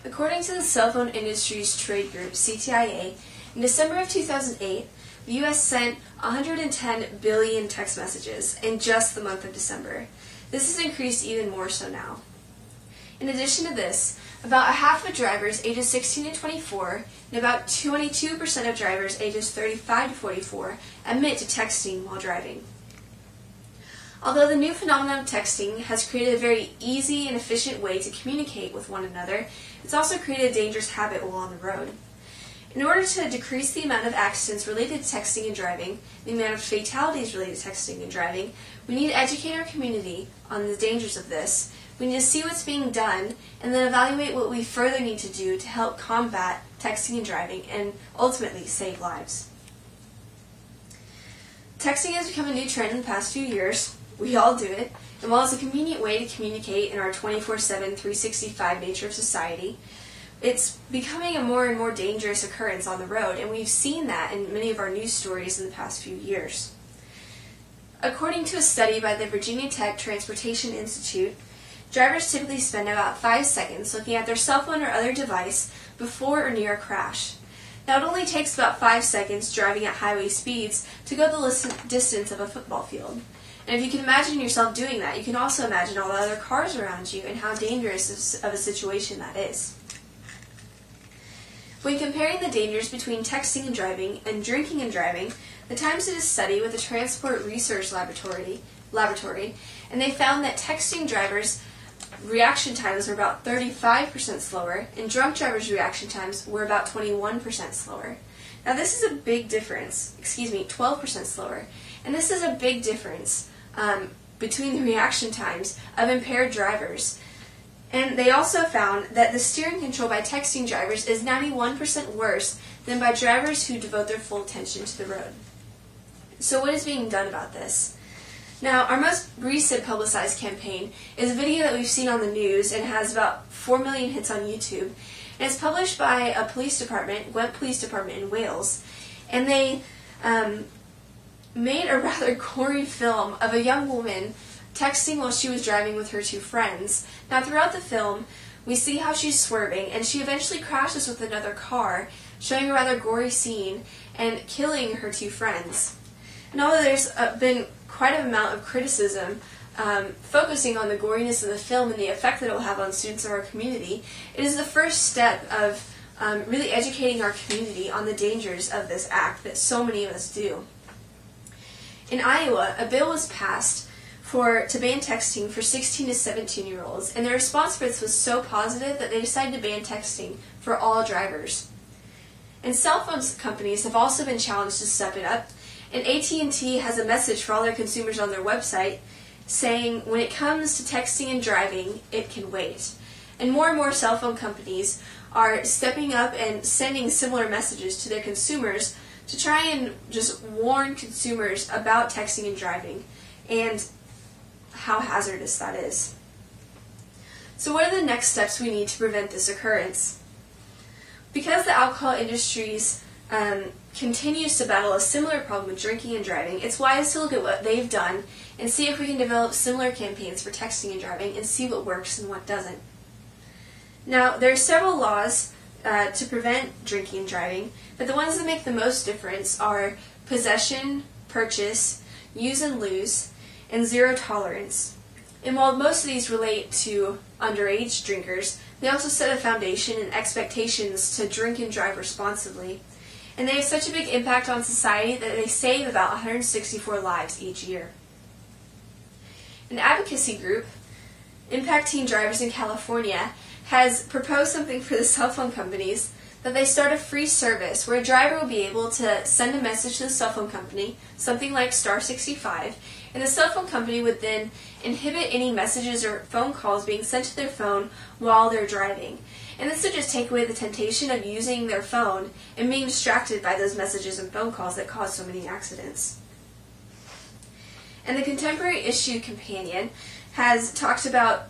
According to the cell phone industry's trade group, CTIA, in December of 2008, the U.S. sent 110 billion text messages in just the month of December. This has increased even more so now. In addition to this, about a half of drivers ages 16 to 24 and about 22% of drivers ages 35 to 44 admit to texting while driving. Although the new phenomenon of texting has created a very easy and efficient way to communicate with one another, it's also created a dangerous habit while on the road. In order to decrease the amount of accidents related to texting and driving, the amount of fatalities related to texting and driving, we need to educate our community on the dangers of this. We need to see what's being done and then evaluate what we further need to do to help combat texting and driving and ultimately save lives. Texting has become a new trend in the past few years. We all do it, and while it's a convenient way to communicate in our 24/7, 365 nature of society, it's becoming a more and more dangerous occurrence on the road, and we've seen that in many of our news stories in the past few years. According to a study by the Virginia Tech Transportation Institute, drivers typically spend about 5 seconds looking at their cell phone or other device before or near a crash. Now, it only takes about 5 seconds driving at highway speeds to go the distance of a football field. And if you can imagine yourself doing that, you can also imagine all the other cars around you and how dangerous of a situation that is. When comparing the dangers between texting and driving and drinking and driving, the Times did a study with the Transport Research Laboratory, and they found that texting drivers' reaction times were about 35% slower, and drunk drivers' reaction times were about 21% slower. Now this is a big difference, 12% slower, and this is a big difference between the reaction times of impaired drivers. And they also found that the steering control by texting drivers is 91% worse than by drivers who devote their full attention to the road. So what is being done about this? Now, our most recent publicized campaign is a video that we've seen on the news and has about 4 million hits on YouTube. And it's published by a police department, Gwent Police Department in Wales. And they made a rather gory film of a young woman texting while she was driving with her 2 friends. Now, throughout the film, we see how she's swerving, and she eventually crashes with another car, showing a rather gory scene and killing her 2 friends. And although there's been quite an amount of criticism focusing on the goriness of the film and the effect that it will have on students of our community, it is the first step of really educating our community on the dangers of this act that so many of us do. In Iowa, a bill was passed to ban texting for 16 to 17-year-olds, and the response for this was so positive that they decided to ban texting for all drivers. And cell phone companies have also been challenged to step it up, and AT&T has a message for all their consumers on their website saying, when it comes to texting and driving, it can wait. And more cell phone companies are stepping up and sending similar messages to their consumers to try and just warn consumers about texting and driving and how hazardous that is. So what are the next steps we need to prevent this occurrence? Because the alcohol industry continues to battle a similar problem with drinking and driving, it's wise to look at what they've done and see if we can develop similar campaigns for texting and driving and see what works and what doesn't. Now, there are several laws to prevent drinking and driving, but the ones that make the most difference are possession, purchase, use and lose, and zero tolerance. And while most of these relate to underage drinkers, they also set a foundation and expectations to drink and drive responsibly. And they have such a big impact on society that they save about 164 lives each year. An advocacy group, Impact Teen Drivers in California, has proposed something for the cell phone companies, that they start a free service where a driver will be able to send a message to the cell phone company, something like *65, and the cell phone company would then inhibit any messages or phone calls being sent to their phone while they're driving. And this would just take away the temptation of using their phone and being distracted by those messages and phone calls that cause so many accidents. And the Contemporary Issue Companion has talked about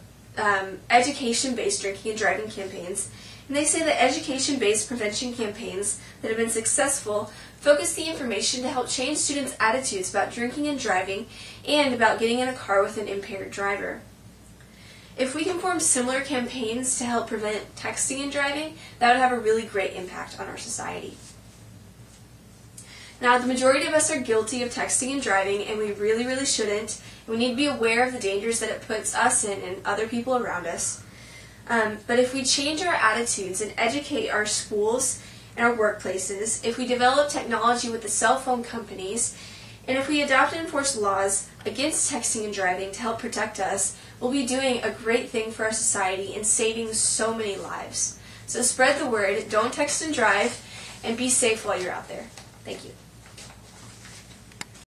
education-based drinking and driving campaigns, and they say that education-based prevention campaigns that have been successful focus the information to help change students' attitudes about drinking and driving and about getting in a car with an impaired driver. If we can form similar campaigns to help prevent texting and driving, that would have a really great impact on our society. Now, the majority of us are guilty of texting and driving, and we really, really shouldn't. We need to be aware of the dangers that it puts us in and other people around us. But if we change our attitudes and educate our schools and our workplaces, if we develop technology with the cell phone companies, and if we adopt and enforce laws against texting and driving to help protect us, we'll be doing a great thing for our society and saving so many lives. So spread the word, don't text and drive, and be safe while you're out there. Thank you.